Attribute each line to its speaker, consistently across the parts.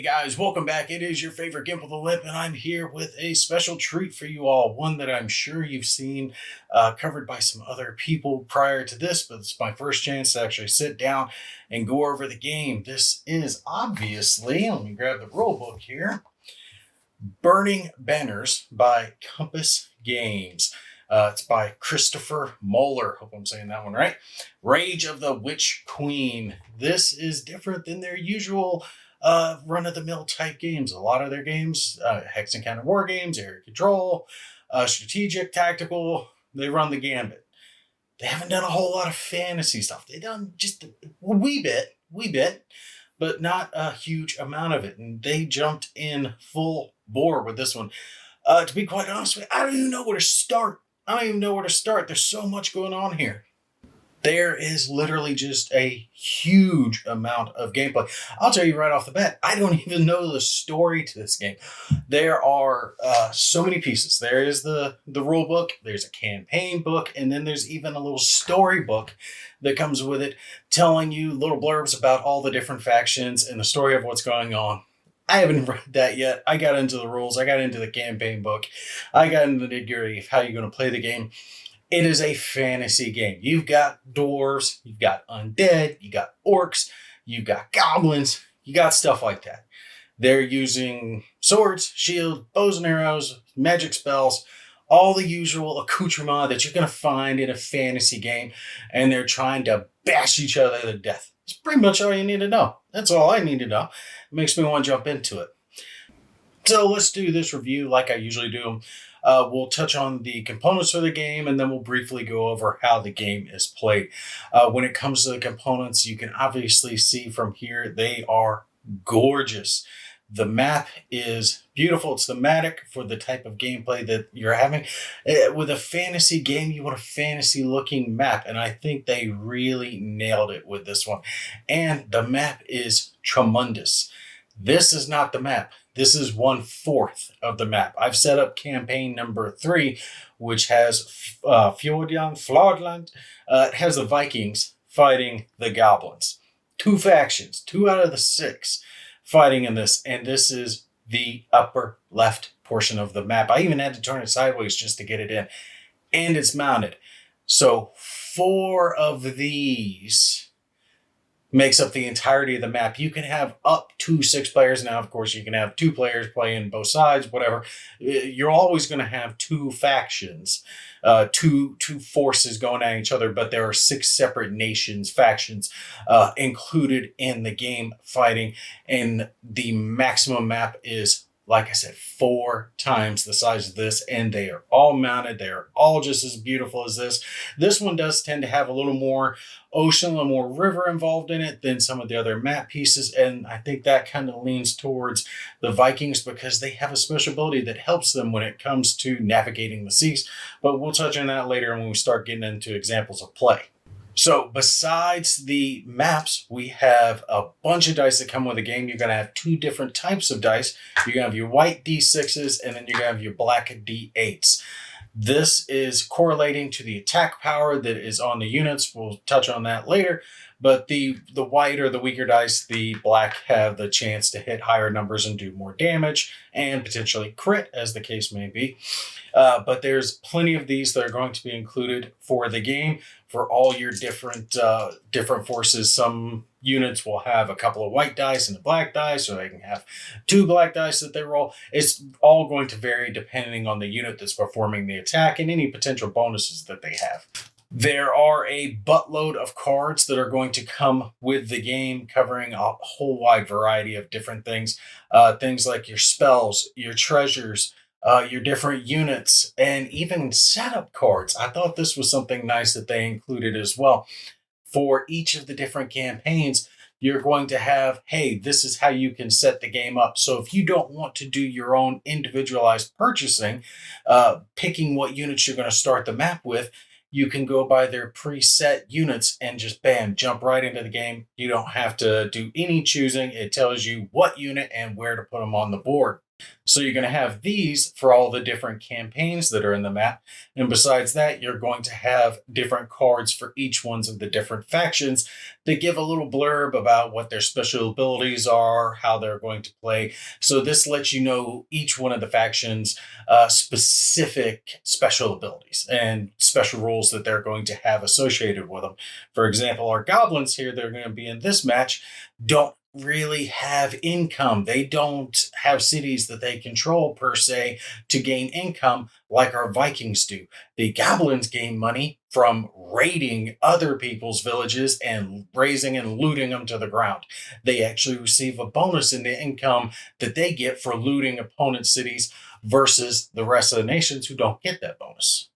Speaker 1: Hey guys, welcome back. It is your favorite Gimp with a Lip, and I'm here with a special treat for you all. One that I'm sure you've seen covered by some other people prior to this, but it's my first chance to actually sit down and go over the game. This is obviously, let me grab the rule book here, Burning Banners by Compass Games. It's by Christopher Moeller. Hope I'm saying that one right. Rage of the Witch Queen. This is different than their usual run-of-the-mill type games. A lot of their games, Hex and Counter War games, area control, strategic, tactical, they run the gambit. They haven't done a whole lot of fantasy stuff. They've done just a wee bit, but not a huge amount of it. And they jumped in full bore with this one. To be quite honest with you, I don't even know where to start. There's so much going on here. There is literally just a huge amount of gameplay. I'll tell you right off the bat, I don't even know the story to this game. There are so many pieces. There is the rule book, there's a campaign book, and then there's even a little story book that comes with it telling you little blurbs about all the different factions and the story of what's going on. I haven't read that yet. I got into the rules. I got into the campaign book. I got into the nitty-gritty of how you're going to play the game. It is a fantasy game. You've got dwarves, you've got undead, you got orcs, you've got goblins, you got stuff like that. They're using swords, shields, bows and arrows, magic spells, all the usual accoutrement that you're going to find in a fantasy game, and they're trying to bash each other to death. That's pretty much all you need to know. That's all I need to know. It makes me want to jump into it. So let's do this review like I usually do. We'll touch on the components of the game, and then we'll briefly go over how the game is played. When it comes to the components, you can obviously see from here, they are gorgeous. The map is beautiful. It's thematic for the type of gameplay that you're having. With a fantasy game, you want a fantasy-looking map, and I think they really nailed it with this one. And the map is tremendous. This is not the map. This is 1/4 of the map. I've set up campaign number 3, which has Fjordland. It has the Vikings fighting the goblins. 2 factions, 2 out of the 6 fighting in this. And this is the upper left portion of the map. I even had to turn it sideways just to get it in. And it's mounted. So 4 of these makes up the entirety of the map. You can have up to 6 players. Now, of course, you can have 2 players playing both sides, whatever. You're always going to have 2 factions, two forces going at each other, but there are 6 separate factions included in the game fighting, and the maximum map is, like I said, 4 times the size of this, and they are all mounted. They are all just as beautiful as this. This one does tend to have a little more ocean, a little more river involved in it than some of the other map pieces, and I think that kind of leans towards the Vikings because they have a special ability that helps them when it comes to navigating the seas, but we'll touch on that later when we start getting into examples of play. So besides the maps, we have a bunch of dice that come with the game. You're going to have 2 different types of dice. You're going to have your white D6s, and then you're going to have your black D8s. This is correlating to the attack power that is on the units. We'll touch on that later. But the white or the weaker dice, the black, have the chance to hit higher numbers and do more damage and potentially crit, as the case may be. But there's plenty of these that are going to be included for the game for all your different forces. Some units will have a couple of white dice and a black dice, so they can have 2 black dice that they roll. It's all going to vary depending on the unit that's performing the attack and any potential bonuses that they have. There are a buttload of cards that are going to come with the game, covering a whole wide variety of different things. Things like your spells, your treasures, your different units, and even setup cards. I thought this was something nice that they included as well. For each of the different campaigns, you're going to have, hey, this is how you can set the game up. So if you don't want to do your own individualized purchasing, picking what units you're going to start the map with, you can go by their preset units and just bam, jump right into the game. You don't have to do any choosing. It tells you what unit and where to put them on the board. So you're going to have these for all the different campaigns that are in the map. And besides that, you're going to have different cards for each ones of the different factions that give a little blurb about what their special abilities are, how they're going to play. So this lets you know each one of the factions' specific special abilities and special rules that they're going to have associated with them. For example, our goblins here, they're going to be in this match, don't really have income. They don't have cities that they control per se to gain income like our Vikings do. The goblins gain money from raiding other people's villages and razing and looting them to the ground. They actually receive a bonus in the income that they get for looting opponent cities versus the rest of the nations who don't get that bonus.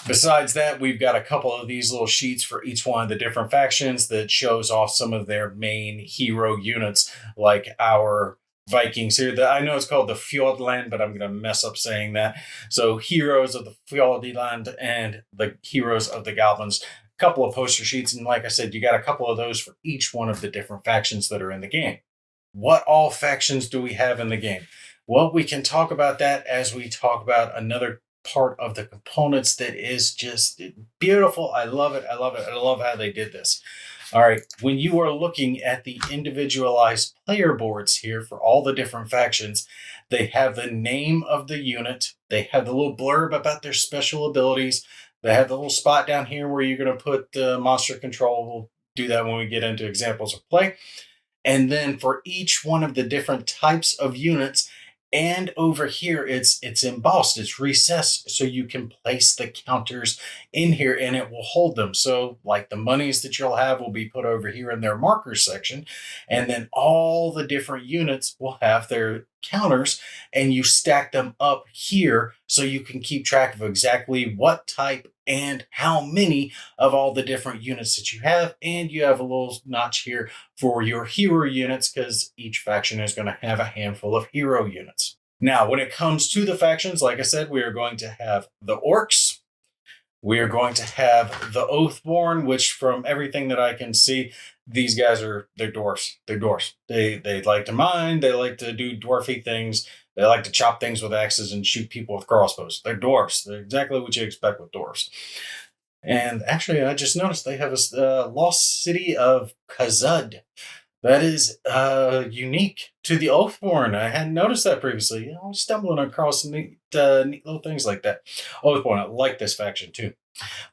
Speaker 1: Besides that, we've got a couple of these little sheets for each one of the different factions that shows off some of their main hero units, like our Vikings here. I know it's called the Fjordland, but I'm going to mess up saying that. So, heroes of the Fjordland and the heroes of the Goblins. A couple of poster sheets, and like I said, you got a couple of those for each one of the different factions that are in the game. What all factions do we have in the game? Well, we can talk about that as we talk about another part of the components that is just beautiful. I love it. I love it. I love how they did this. All right. When you are looking at the individualized player boards here for all the different factions, they have the name of the unit. They have the little blurb about their special abilities. They have the little spot down here where you're going to put monster control. We'll do that when we get into examples of play. And then for each one of the different types of units, and over here, it's embossed, it's recessed, so you can place the counters in here and it will hold them. So, like the monies that you'll have will be put over here in their markers section, and then all the different units will have their counters, and you stack them up here so you can keep track of exactly what type and how many of all the different units that you have. And you have a little notch here for your hero units because each faction is going to have a handful of hero units. Now, when it comes to the factions, like I said, we are going to have the orcs. We are going to have the Oathborn, which from everything that I can see, they're dwarfs. They're dwarfs. They like to mine. They like to do dwarfy things. They like to chop things with axes and shoot people with crossbows. They're dwarfs. They're exactly what you expect with dwarfs. And actually, I just noticed they have a lost city of Khazud. That is unique to the Oathborn. I hadn't noticed that previously. You know, I'm stumbling across neat little things like that. Oathborn, I like this faction too.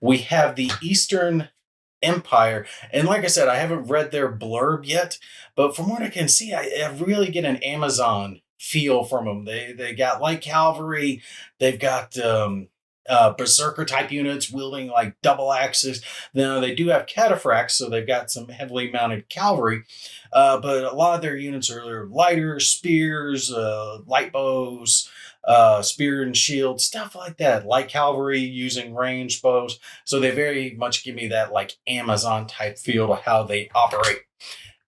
Speaker 1: We have the Eastern Empire, and like I said, I haven't read their blurb yet, but from what I can see, I really get an Amazon feel from them. They got light cavalry. They've got berserker type units wielding like double axes. Now they do have cataphracts, so they've got some heavily mounted cavalry, but a lot of their units are lighter spears, light bows, spear and shield, stuff like that. Light cavalry using ranged bows. So they very much give me that like Amazon type feel to how they operate.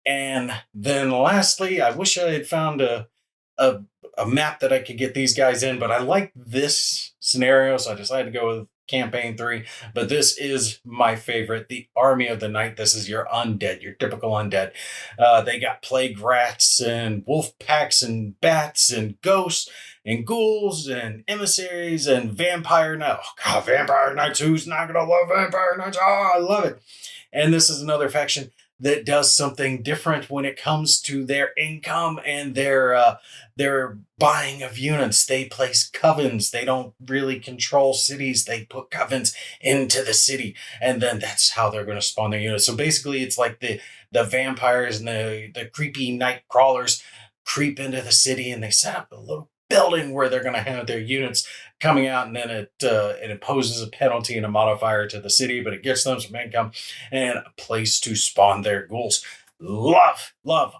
Speaker 1: And then lastly, I wish I had found a, a map that I could get these guys in, but I like this scenario, so I decided to go with campaign 3. But this is my favorite, the Army of the Night. This is your undead, your typical undead. They got plague rats and wolf packs and bats and ghosts and ghouls and emissaries and vampire knights. Oh God, vampire knights! Who's not gonna love vampire knights? Oh, I love it. And this is another faction that does something different when it comes to their income and their buying of units. They place covens. They don't really control cities. They put covens into the city, and then that's how they're going to spawn their units. So basically, it's like the vampires and the creepy night crawlers creep into the city, and they set up a little building where they're going to have their units coming out, and then it imposes a penalty and a modifier to the city, but it gets them some income and a place to spawn their ghouls. Love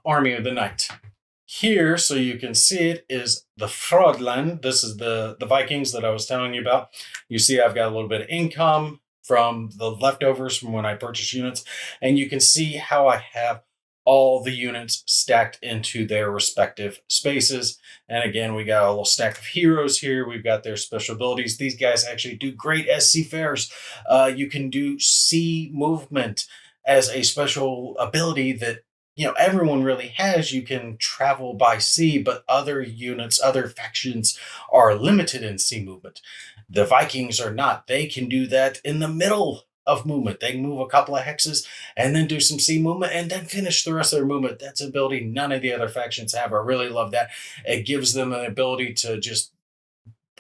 Speaker 1: Army of the Night. Here, so you can see it, is the Frodland. This is the Vikings that I was telling you about. You see I've got a little bit of income from the leftovers from when I purchased units, and you can see how I have all the units stacked into their respective spaces. And again, we got a little stack of heroes here. We've got their special abilities. These guys actually do great as seafarers. You can do sea movement as a special ability that everyone really has, you can travel by sea, but other units, other factions are limited in sea movement. The Vikings are not. They can do that in the middle of movement. They can move a couple of hexes and then do some sea movement and then finish the rest of their movement. That's an ability none of the other factions have. I really love that. It gives them an ability to just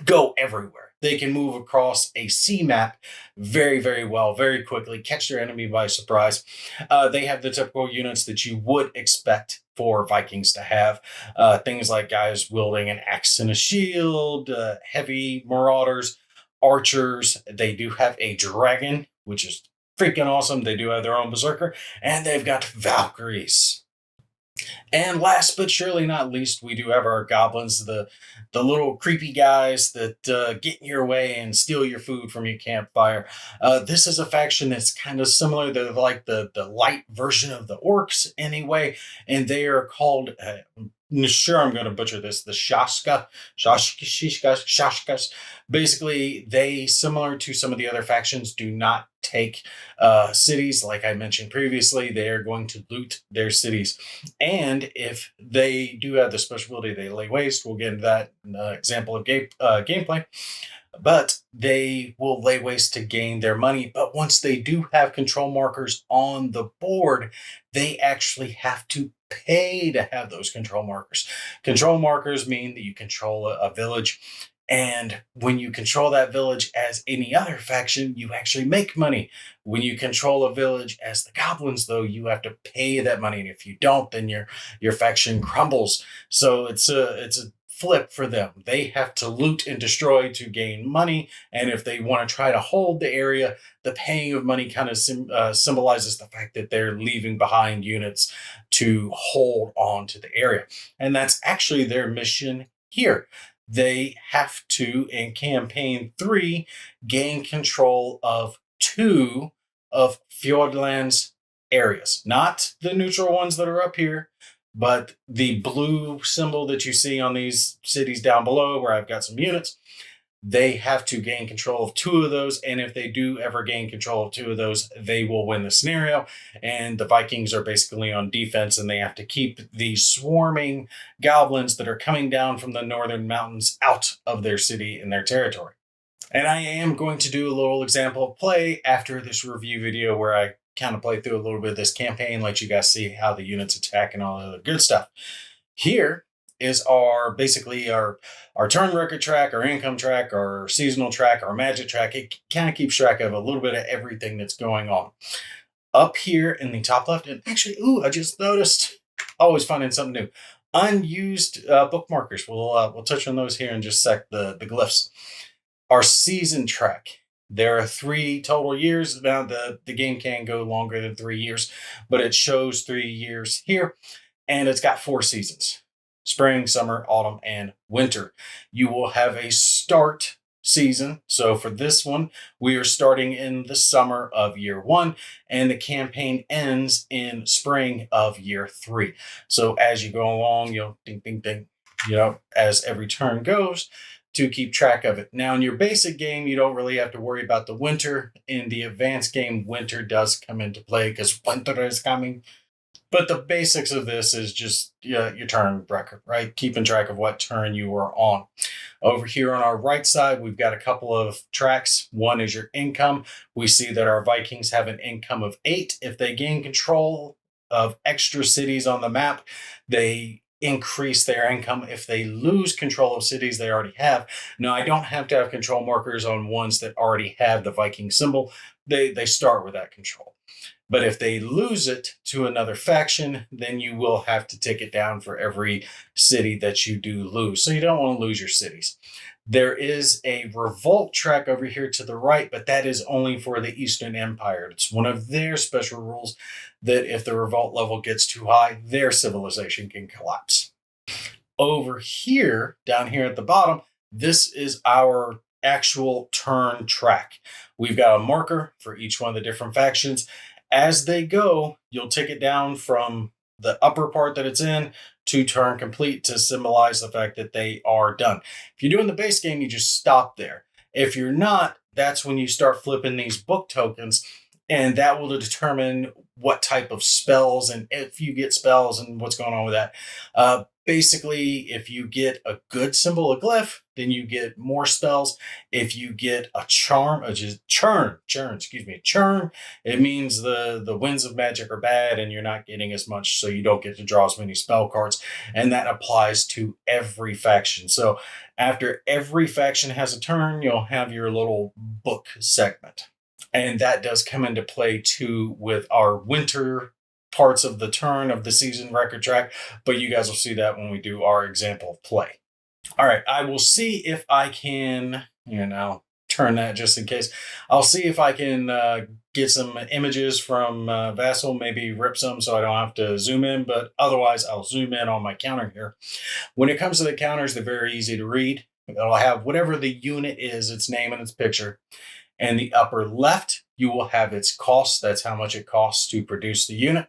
Speaker 1: go everywhere. They can move across a sea map very, very well, very quickly, catch their enemy by surprise. They have the typical units that you would expect for Vikings to have. Things like guys wielding an axe and a shield, heavy marauders, archers. They do have a dragon, which is freaking awesome. They do have their own berserker, and they've got Valkyries. And last but surely not least, we do have our goblins, the little creepy guys that get in your way and steal your food from your campfire. This is a faction that's kind of similar. They're like the light version of the orcs anyway, and they are called. Sure, I'm going to butcher this. The Shashkas. Basically, they, similar to some of the other factions, do not take cities. Like I mentioned previously, they are going to loot their cities. And if they do have the special ability, they lay waste. We'll get into that in an example of gameplay. But they will lay waste to gain their money. But once they do have control markers on the board, they actually have to pay to have those control markers. Control markers mean that you control a village. And when you control that village as any other faction, you actually make money. When you control a village as the goblins, though, you have to pay that money. And if you don't, then your faction crumbles. So it's a flip for them. They have to loot and destroy to gain money. And if they want to try to hold the area, the paying of money kind of symbolizes the fact that they're leaving behind units to hold on to the area. And that's actually their mission here. They have to, in campaign 3, gain control of 2 of Fjordland's areas, not the neutral ones that are up here, but the blue symbol that you see on these cities down below where I've got some units. They have to gain control of 2 of those. And if they do ever gain control of 2 of those, they will win the scenario. And the Vikings are basically on defense, and they have to keep the swarming goblins that are coming down from the northern mountains out of their city and their territory. And I am going to do a little example of play after this review video where I kind of play through a little bit of this campaign, let you guys see how the units attack and all the other good stuff. Here is basically our turn record track, our income track, our seasonal track, our magic track. It kind of keeps track of a little bit of everything that's going on. Up here in the top left, and actually, I just noticed, always finding something new. Unused bookmarkers. We'll touch on those here in just a sec, the glyphs. Our season track. There are 3 total years. Now, the game can go longer than 3 years, but it shows 3 years here, and it's got 4 seasons. Spring, summer, autumn, and winter. You will have a start season. So for this one, we are starting in the summer of year 1, and the campaign ends in spring of year 3. So as you go along, ding, ding, ding, as every turn goes, to keep track of it. Now, in your basic game, you don't really have to worry about the winter. In the advanced game, winter does come into play because winter is coming. But the basics of this is just your turn record, right? Keeping track of what turn you are on. Over here on our right side, we've got a couple of tracks. One is your income. We see that our Vikings have an income of 8. If they gain control of extra cities on the map, they increase their income. If they lose control of cities they already have. Now, I don't have to have control markers on ones that already have the Viking symbol. They start with that control. But if they lose it to another faction, then you will have to take it down for every city that you do lose. So you don't want to lose your cities. There is a revolt track over here to the right, but that is only for the Eastern Empire. It's one of their special rules that if the revolt level gets too high, their civilization can collapse. Over here, down here at the bottom, this is our actual turn track. We've got a marker for each one of the different factions. As they go, you'll take it down from the upper part that it's in to turn complete to symbolize the fact that they are done. If you're doing the base game, you just stop there. If you're not, that's when you start flipping these book tokens, and that will determine what type of spells and if you get spells and what's going on with that. Basically, if you get a good symbol, a glyph, then you get more spells. If you get a charm, just churn, it means the winds of magic are bad and you're not getting as much, so you don't get to draw as many spell cards. And that applies to every faction. So after every faction has a turn, you'll have your little book segment. And that does come into play too with our winter parts of the turn of the season record track, but you guys will see that when we do our example play. All right, I will see if I can, turn that just in case. I'll see if I can get some images from Vassal, maybe rip some so I don't have to zoom in, but otherwise I'll zoom in on my counter here. When it comes to the counters, they're very easy to read. It'll have whatever the unit is, its name and its picture. And the upper left, you will have its cost. That's how much it costs to produce the unit.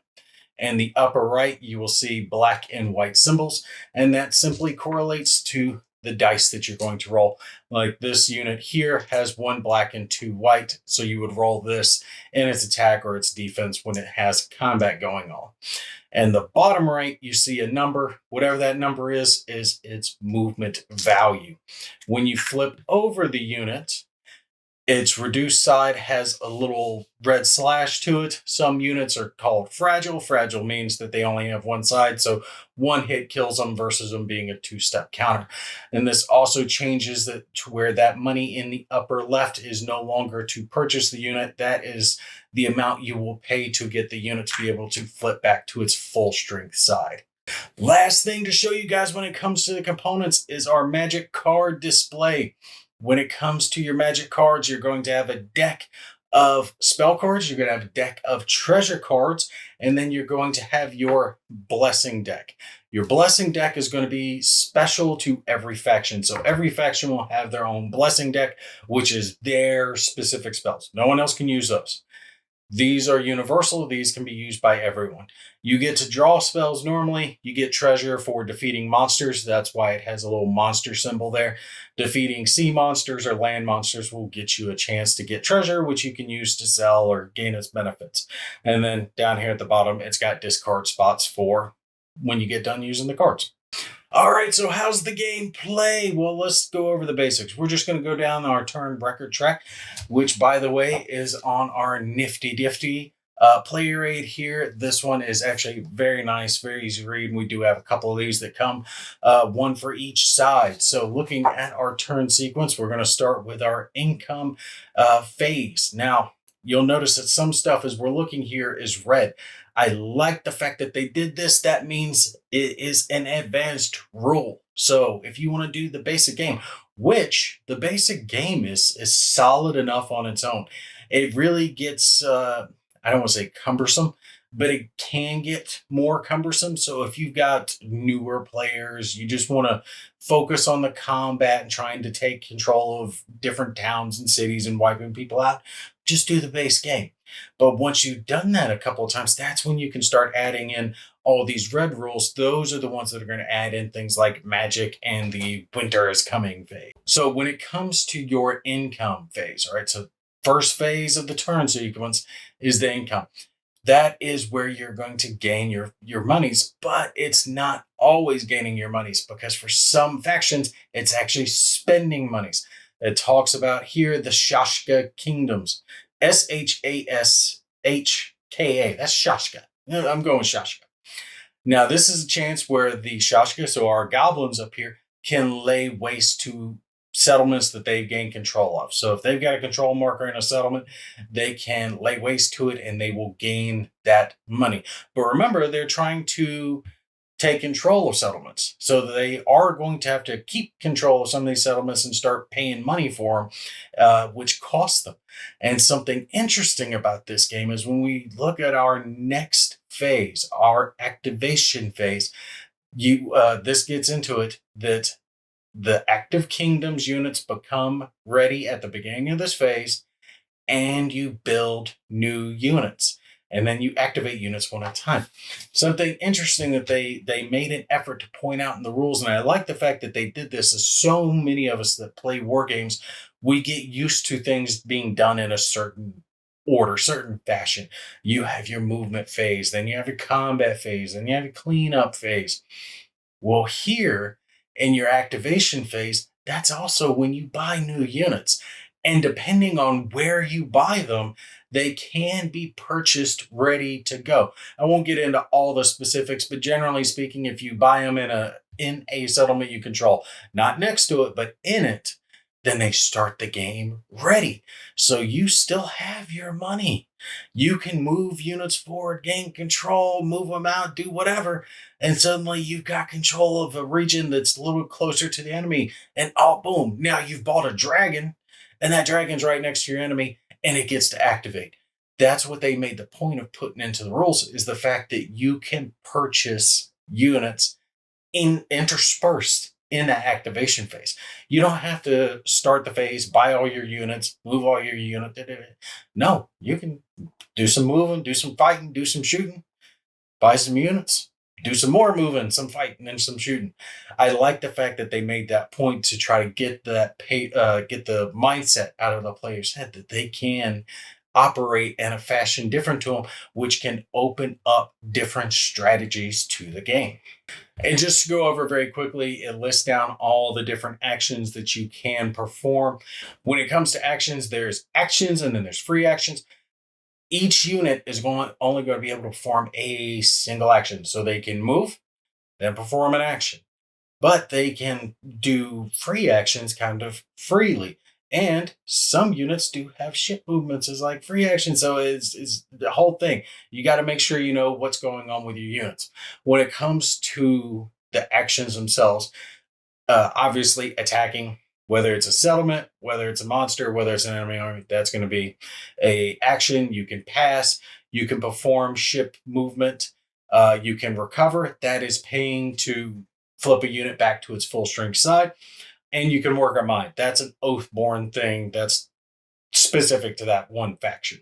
Speaker 1: And the upper right, you will see black and white symbols. And that simply correlates to the dice that you're going to roll. Like this unit here has 1 black and 2 white. So you would roll this in its attack or its defense when it has combat going on. And the bottom right, you see a number. Whatever that number is its movement value. When you flip over the unit, its reduced side has a little red slash to it. Some units are called fragile. Fragile means that they only have one side, so one hit kills them versus them being a 2-step counter. And this also changes that to where that money in the upper left is no longer to purchase the unit. That is the amount you will pay to get the unit to be able to flip back to its full strength side. Last thing to show you guys when it comes to the components is our magic card display. When it comes to your magic cards, you're going to have a deck of spell cards, you're going to have a deck of treasure cards, and then you're going to have your blessing deck. Your blessing deck is going to be special to every faction. So every faction will have their own blessing deck, which is their specific spells. No one else can use those. These are universal. These can be used by everyone. You get to draw spells normally. You get treasure for defeating monsters. That's why it has a little monster symbol there. Defeating sea monsters or land monsters will get you a chance to get treasure, which you can use to sell or gain its benefits. And then down here at the bottom, it's got discard spots for when you get done using the cards. All right, so how's the game play? Well, let's go over the basics. We're just going to go down our turn record track, which, by the way, is on our nifty player aid here. This one is actually very nice, very easy to read. We do have a couple of these that come, one for each side. So looking at our turn sequence, we're going to start with our income phase. Now, you'll notice that some stuff as we're looking here is red. I like the fact that they did this. That means it is an advanced rule. So if you want to do the basic game, which the basic game is solid enough on its own, it really gets, I don't want to say cumbersome, but it can get more cumbersome. So if you've got newer players, you just want to focus on the combat and trying to take control of different towns and cities and wiping people out, just do the base game. But once you've done that a couple of times, that's when you can start adding in all these red rules. Those are the ones that are going to add in things like magic and the winter is coming phase. So when it comes to your income phase, all right, so first phase of the turn sequence is the income. That is where you're going to gain your monies, but it's not always gaining your monies because for some factions, it's actually spending monies. It talks about here the Shashka kingdoms. Shashka. That's Shashka. I'm going Shashka. Now, this is a chance where the Shashka, so our goblins up here, can lay waste to settlements that they've gained control of. So if they've got a control marker in a settlement, they can lay waste to it and they will gain that money. But remember, they're trying to take control of settlements. So they are going to have to keep control of some of these settlements and start paying money for them, which costs them. And something interesting about this game is when we look at our next phase, our activation phase, this gets into it that the active kingdoms units become ready at the beginning of this phase and you build new units. And then you activate units one at a time. Something interesting that they made an effort to point out in the rules, and I like the fact that they did this, is so many of us that play war games, we get used to things being done in a certain order, certain fashion. You have your movement phase, then you have your combat phase, then you have your cleanup phase. Well, here in your activation phase, that's also when you buy new units. And depending on where you buy them, they can be purchased ready to go. I won't get into all the specifics, but generally speaking, if you buy them in a settlement you control, not next to it, but in it, then they start the game ready. So you still have your money. You can move units forward, gain control, move them out, do whatever, and suddenly you've got control of a region that's a little closer to the enemy. And oh, boom, now you've bought a dragon, and that dragon's right next to your enemy, and it gets to activate. That's what they made the point of putting into the rules, is the fact that you can purchase units interspersed in that activation phase. You don't have to start the phase, buy all your units, move all your units. No, you can do some moving, do some fighting, do some shooting, buy some units, do some more moving, some fighting, and some shooting. I like the fact that they made that point to try to get get the mindset out of the player's head that they can operate in a fashion different to them, which can open up different strategies to the game. And just to go over very quickly, it lists down all the different actions that you can perform. When it comes to actions, there's actions and then there's free actions. Each unit is only going to be able to perform a single action. So they can move, then perform an action. But they can do free actions kind of freely. And some units do have ship movements as like free action. So it's the whole thing. You got to make sure you know what's going on with your units. When it comes to the actions themselves, obviously attacking, whether it's a settlement, whether it's a monster, whether it's an enemy army, that's going to be a action. You can pass, you can perform ship movement, you can recover. That is paying to flip a unit back to its full strength side. And you can work a mind. That's an Oathborn thing that's specific to that one faction.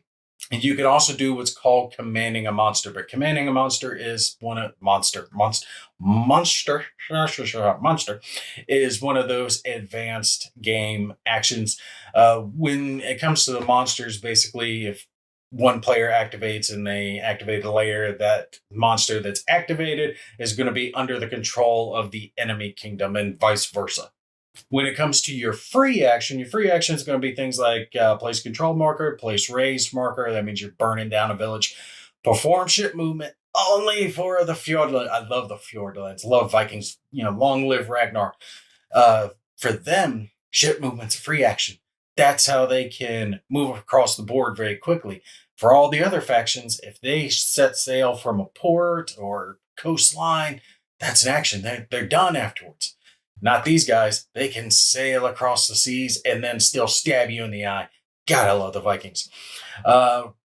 Speaker 1: And you can also do what's called commanding a monster, but commanding a monster is monster is one of those advanced game actions. When it comes to the monsters, basically, if one player activates and they activate a layer, that monster that's activated is going to be under the control of the enemy kingdom and vice versa. When it comes to your free action is going to be things like place control marker, place raised marker. That means you're burning down a village. Perform ship movement only for the Fjordland. I love the Fjordlands. Love Vikings. Long live Ragnar. For them, ship movement's a free action. That's how they can move across the board very quickly. For all the other factions, if they set sail from a port or coastline, that's an action. They're done afterwards. Not these guys. They can sail across the seas and then still stab you in the eye. God, I love the Vikings.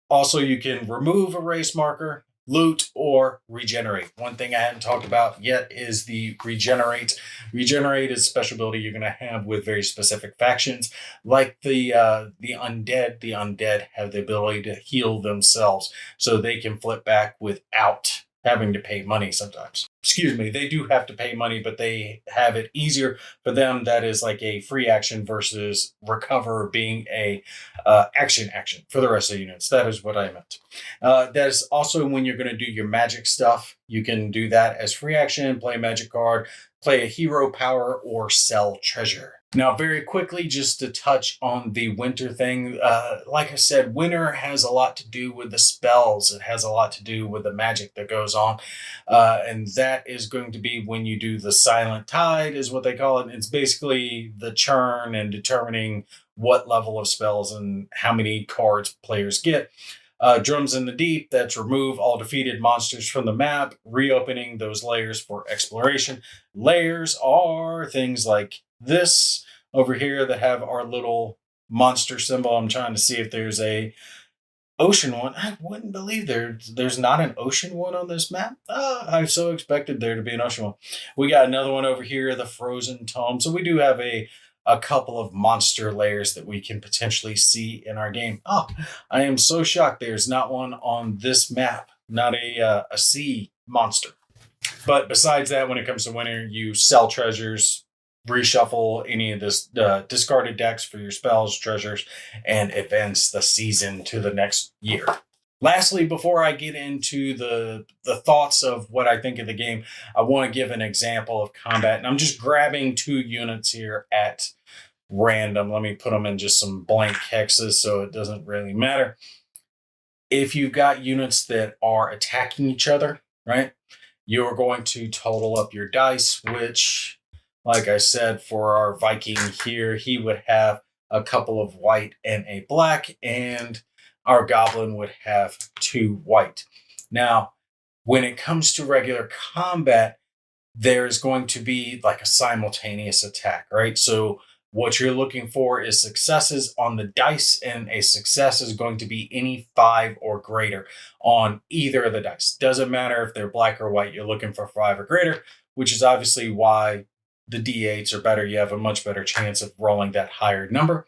Speaker 1: Also, you can remove a race marker, loot, or regenerate. One thing I hadn't talked about yet is the regenerate. Regenerate is a special ability you're going to have with very specific factions, like the undead. The undead have the ability to heal themselves, so they can flip back without having to pay money sometimes. Excuse me, they do have to pay money, but they have it easier for them. That is like a free action versus recover being a action for the rest of the units. That is what I meant. That is also when you're going to do your magic stuff. You can do that as free action, play a magic card, play a hero power, or sell treasure. Now, very quickly, just to touch on the winter thing, like I said, winter has a lot to do with the spells. It has a lot to do with the magic that goes on. And that is going to be when you do the silent tide, is what they call it. It's basically the churn and determining what level of spells and how many cards players get. Drums in the Deep, that's remove all defeated monsters from the map, reopening those layers for exploration. Layers are things like this over here that have our little monster symbol. I'm trying to see if there's a ocean one. I wouldn't believe there's not an ocean one on this map. I so expected there to be an ocean one. We got another one over here, the Frozen Tome. So we do have a couple of monster layers that we can potentially see in our game. Oh, I am so shocked there's not one on this map, not a sea monster. But besides that, when it comes to winter, you sell treasures, reshuffle any of this discarded decks for your spells, treasures, and advance the season to the next year. Lastly, before I get into the thoughts of what I think of the game, I want to give an example of combat. And I'm just grabbing 2 units here at random. Let me put them in just some blank hexes so it doesn't really matter. If you've got units that are attacking each other, right, you're going to total up your dice, which, like I said, for our Viking here, he would have a couple of white and a black, and our goblin would have 2 white. Now, when it comes to regular combat, there's going to be like a simultaneous attack, right? So what you're looking for is successes on the dice, and a success is going to be any 5 or greater on either of the dice. Doesn't matter if they're black or white, you're looking for 5 or greater, which is obviously why the D8s are better. You have a much better chance of rolling that higher number.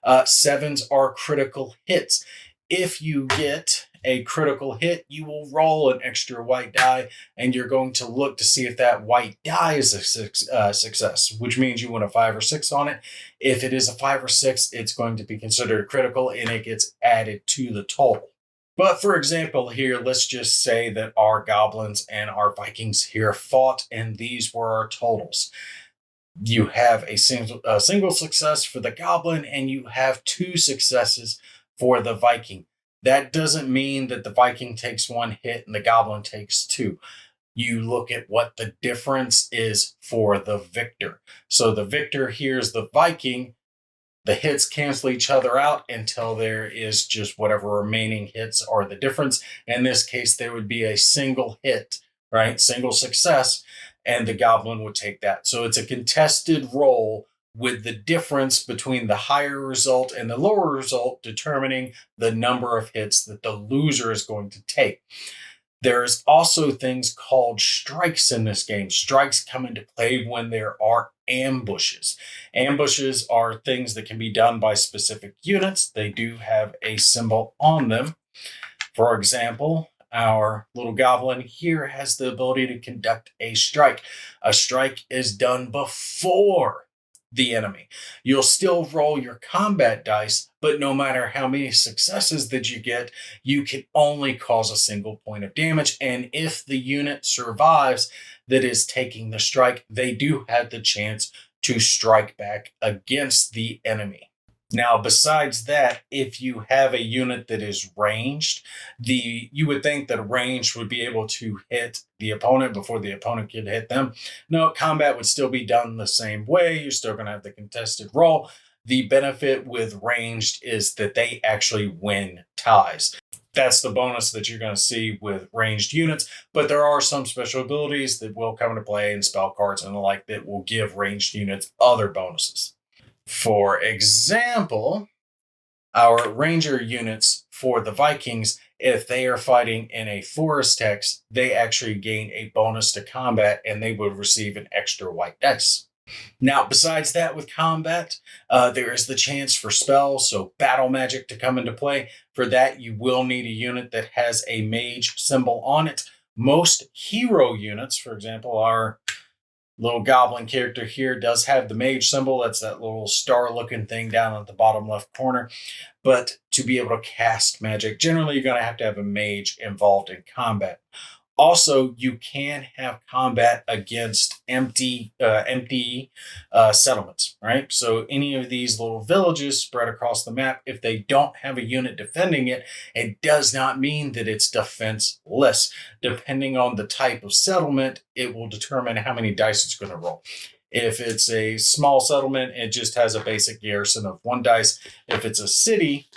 Speaker 1: 7s are critical hits. If you get a critical hit, you will roll an extra white die, and you're going to look to see if that white die is a success, which means you want a 5 or 6 on it. If it is a 5 or 6, it's going to be considered critical, and it gets added to the total. But for example, here, let's just say that our goblins and our Vikings here fought, and these were our totals. You have a single success for the goblin, and you have 2 successes for the Viking. That doesn't mean that the Viking takes 1 hit and the goblin takes 2. You look at what the difference is for the victor. So the victor here is the Viking. The hits cancel each other out until there is just whatever remaining hits are the difference. In this case, there would be a single hit, right? Single success, and the goblin would take that. So it's a contested roll with the difference between the higher result and the lower result determining the number of hits that the loser is going to take. There's also things called strikes in this game. Strikes come into play when there are ambushes. Ambushes are things that can be done by specific units. They do have a symbol on them. For example, our little goblin here has the ability to conduct a strike. A strike is done before the enemy. You'll still roll your combat dice, but no matter how many successes that you get, you can only cause a single point of damage. And if the unit survives that is taking the strike, they do have the chance to strike back against the enemy. Now, besides that, if you have a unit that is ranged, you would think that ranged would be able to hit the opponent before the opponent could hit them. No, combat would still be done the same way. You're still going to have the contested roll. The benefit with ranged is that they actually win ties. That's the bonus that you're going to see with ranged units, but there are some special abilities that will come into play and spell cards and the like that will give ranged units other bonuses. For example, our ranger units for the Vikings, if they are fighting in a forest hex, they actually gain a bonus to combat and they would receive an extra white dice. Now, besides that, with combat, there is the chance for spells, so battle magic, to come into play. For that, you will need a unit that has a mage symbol on it. Most hero units, for example, our little goblin character here does have the mage symbol. That's that little star looking thing down at the bottom left corner. But to be able to cast magic, generally you're going to have a mage involved in combat. Also, you can have combat against empty settlements, right? So any of these little villages spread across the map, if they don't have a unit defending it, it does not mean that it's defenseless. Depending on the type of settlement, it will determine how many dice it's going to roll. If it's a small settlement, it just has a basic garrison of 1 dice. If it's a city,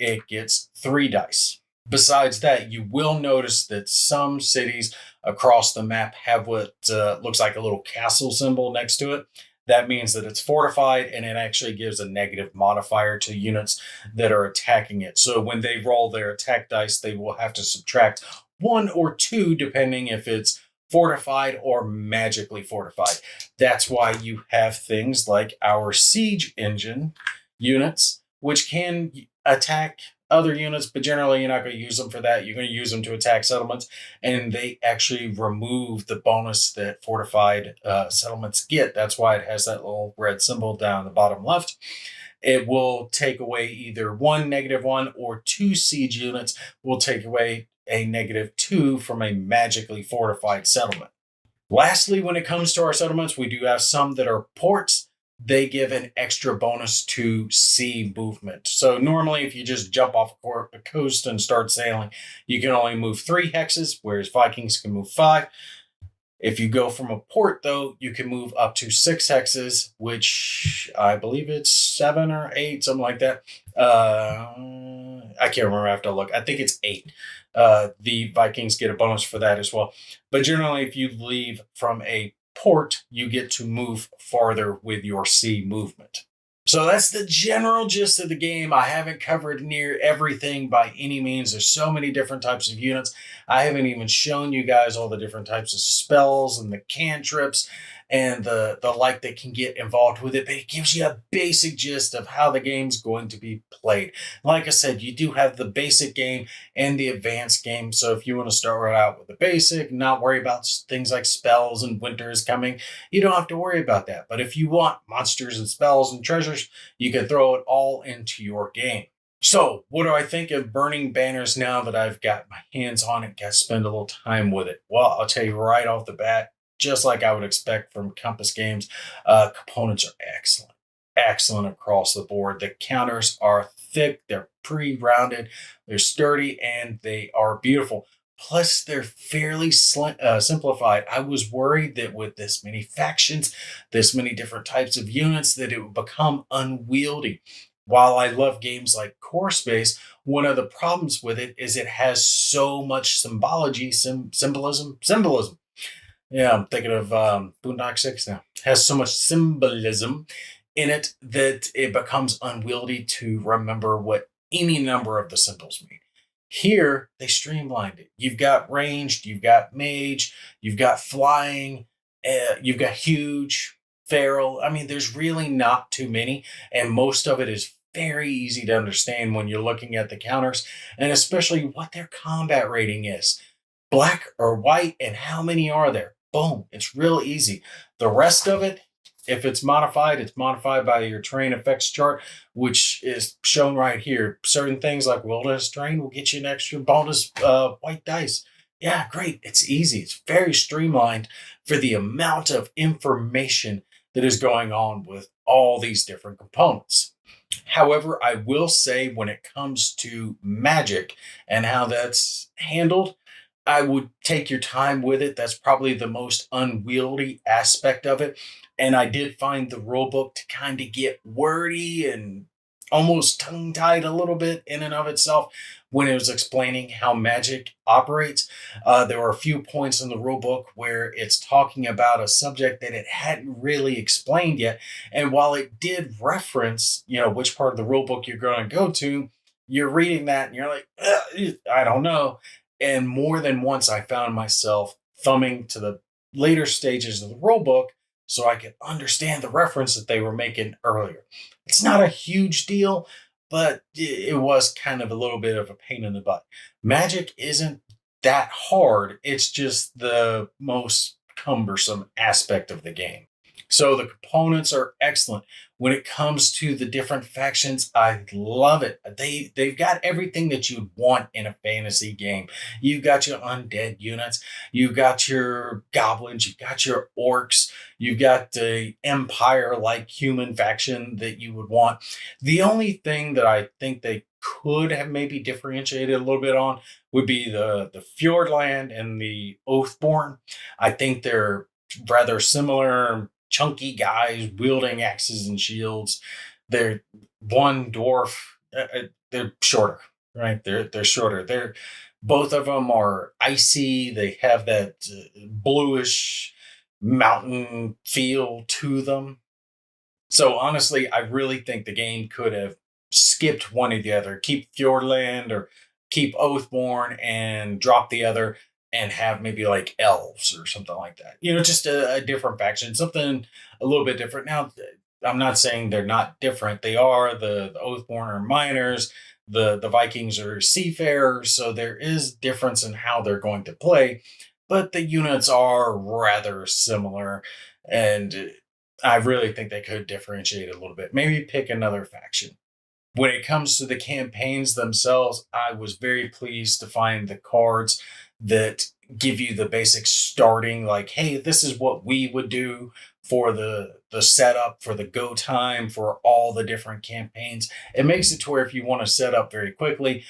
Speaker 1: it gets 3 dice. Besides that, you will notice that some cities across the map have what looks like a little castle symbol next to it. That means that it's fortified, and it actually gives a negative modifier to units that are attacking it. So when they roll their attack dice, they will have to subtract 1 or 2, depending if it's fortified or magically fortified. That's why you have things like our siege engine units, which can attack other units, but generally you're not going to use them for that. You're going to use them to attack settlements, and they actually remove the bonus that fortified settlements get. That's why it has that little red symbol down the bottom left. It will take away either one -1 or two siege units will take away a -2 from a magically fortified settlement. Lastly, when it comes to our settlements, we do have some that are ports. They give an extra bonus to sea movement. So normally, if you just jump off a coast and start sailing, you can only move 3 hexes, whereas Vikings can move 5. If you go from a port, though, you can move up to 6 hexes, which I believe it's 7 or 8, something like that. I can't remember. I have to look. I think it's 8. The Vikings get a bonus for that as well. But generally, if you leave from a port, you get to move farther with your sea movement. So that's the general gist of the game. I haven't covered near everything by any means. There's so many different types of units. I haven't even shown you guys all the different types of spells and the cantrips and the like that can get involved with it. But it gives you a basic gist of how the game's going to be played. Like I said, you do have the basic game and the advanced game. So if you want to start right out with the basic, not worry about things like spells and winter is coming, you don't have to worry about that. But if you want monsters and spells and treasures, you can throw it all into your game. So, what do I think of Burning Banners now that I've got my hands on it, got to spend a little time with it? Well, I'll tell you right off the bat, just like I would expect from Compass Games, components are excellent. Excellent across the board. The counters are thick, they're pre-rounded, they're sturdy, and they are beautiful. Plus, they're fairly simplified. I was worried that with this many factions, this many different types of units, that it would become unwieldy. While I love games like Core Space, one of the problems with it is it has so much symbology, symbolism. Yeah, I'm thinking of Boondock 6 now. It has so much symbolism in it that it becomes unwieldy to remember what any number of the symbols mean. Here, they streamlined it. You've got ranged, you've got mage, you've got flying, you've got huge, feral. I mean, there's really not too many, and most of it is very easy to understand when you're looking at the counters, and especially what their combat rating is. Black or white, and how many are there? Boom, it's real easy. The rest of it, if it's modified by your terrain effects chart, which is shown right here. Certain things like wilderness terrain will get you an extra bonus white dice. Yeah, great. It's easy. It's very streamlined for the amount of information that is going on with all these different components. However, I will say when it comes to magic and how that's handled, I would take your time with it. That's probably the most unwieldy aspect of it. And I did find the rule book to kind of get wordy and almost tongue tied a little bit in and of itself when it was explaining how magic operates. There were a few points in the rule book where it's talking about a subject that it hadn't really explained yet. And while it did reference, which part of the rule book you're going to go to, you're reading that and you're like, I don't know. And more than once, I found myself thumbing to the later stages of the rule book so I could understand the reference that they were making earlier. It's not a huge deal, but it was kind of a little bit of a pain in the butt. Magic isn't that hard, it's just the most cumbersome aspect of the game. So the components are excellent. When it comes to the different factions, I love it. They've got everything that you'd want in a fantasy game. You've got your undead units, you've got your goblins, you've got your orcs, you've got the empire-like human faction that you would want. The only thing that I think they could have maybe differentiated a little bit on would be the Fjordland and the Oathborn. I think they're rather similar, chunky guys wielding axes and shields. They're one dwarf. They're shorter, right? They're shorter. They're both of them are icy. They have that bluish mountain feel to them. So honestly, I really think the game could have skipped one or the other. Keep Fjordland or keep Oathborn and drop the other and have maybe like elves or something like that. Just a different faction, something a little bit different. Now, I'm not saying they're not different. They are. The Oathborn are miners. The Vikings are seafarers, so there is difference in how they're going to play, but the units are rather similar, and I really think they could differentiate a little bit. Maybe pick another faction. When it comes to the campaigns themselves, I was very pleased to find the cards that give you the basic starting, like, hey, this is what we would do for the setup, for the go time, for all the different campaigns. It makes it to where if you want to set up very quickly,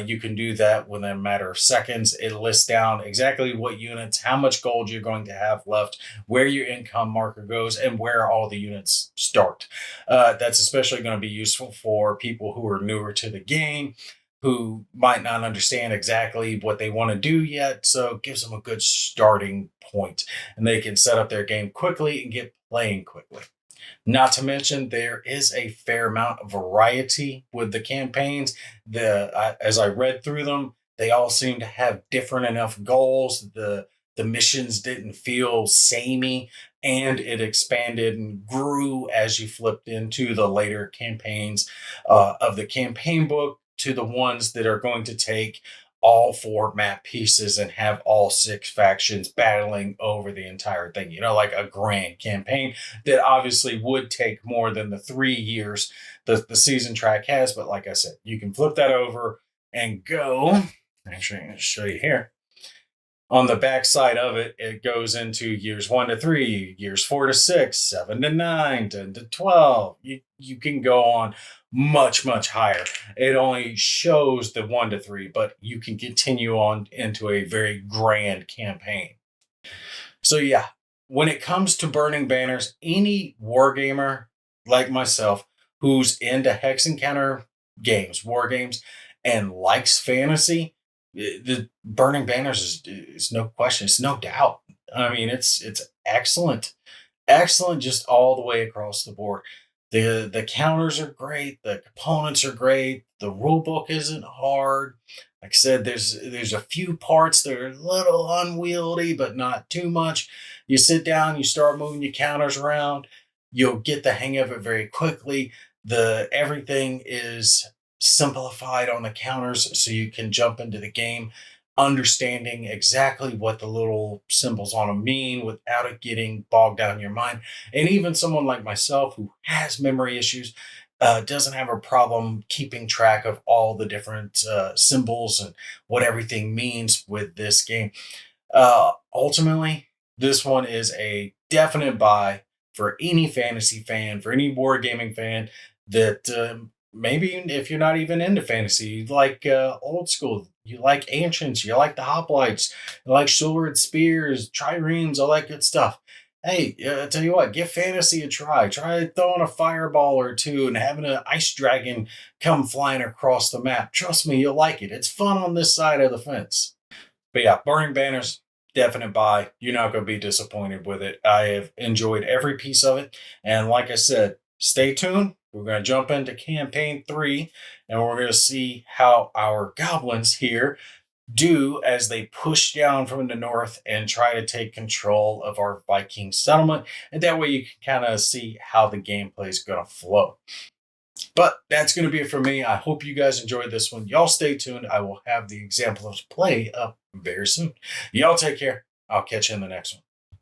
Speaker 1: you can do that within a matter of seconds. It lists down exactly what units, how much gold you're going to have left, where your income marker goes, and where all the units start. That's especially going to be useful for people who are newer to the game, who might not understand exactly what they want to do yet. So it gives them a good starting point, and they can set up their game quickly and get playing quickly. Not to mention, there is a fair amount of variety with the campaigns. As I read through them, they all seem to have different enough goals. The missions didn't feel samey, and it expanded and grew as you flipped into the later campaigns of the campaign book to the ones that are going to take all four map pieces and have all six factions battling over the entire thing. You know, like a grand campaign that obviously would take more than the 3 years the season track has. But like I said, you can flip that over and go. Actually, I'm going to show you here. On the back side of it, it goes into years 1 to 3, years 4 to 6, 7 to 9, 10 to 12. You can go on much higher. It only shows the 1 to 3, but you can continue on into a very grand campaign. So yeah, when it comes to burning banners, any wargamer like myself who's into hex encounter games, war games, and likes fantasy, the burning banners is no question. It's no doubt. I mean, it's excellent, excellent, just all the way across the board. The counters are great. The components are great. The rule book isn't hard. Like I said, there's a few parts that are a little unwieldy, but not too much. You sit down, you start moving your counters around, you'll get the hang of it very quickly. The everything is simplified on the counters, so you can jump into the game understanding exactly what the little symbols on them mean without it getting bogged down in your mind. And even someone like myself who has memory issues doesn't have a problem keeping track of all the different symbols and what everything means with this game. Ultimately, this one is a definite buy for any fantasy fan, for any wargaming fan that maybe if you're not even into fantasy, you like old school, you like ancients, you like the hoplites, you like sword, spears, triremes, all that good stuff. Hey, I tell you what, give fantasy a try. Try throwing a fireball or two and having an ice dragon come flying across the map. Trust me, you'll like it. It's fun on this side of the fence. But yeah, burning banners, definite buy. You're not going to be disappointed with it. I have enjoyed every piece of it. And like I said, stay tuned. We're going to jump into campaign 3, and we're going to see how our goblins here do as they push down from the north and try to take control of our Viking settlement. And that way you can kind of see how the gameplay is going to flow. But that's going to be it for me. I hope you guys enjoyed this one. Y'all stay tuned. I will have the example of play up very soon. Y'all take care. I'll catch you in the next one.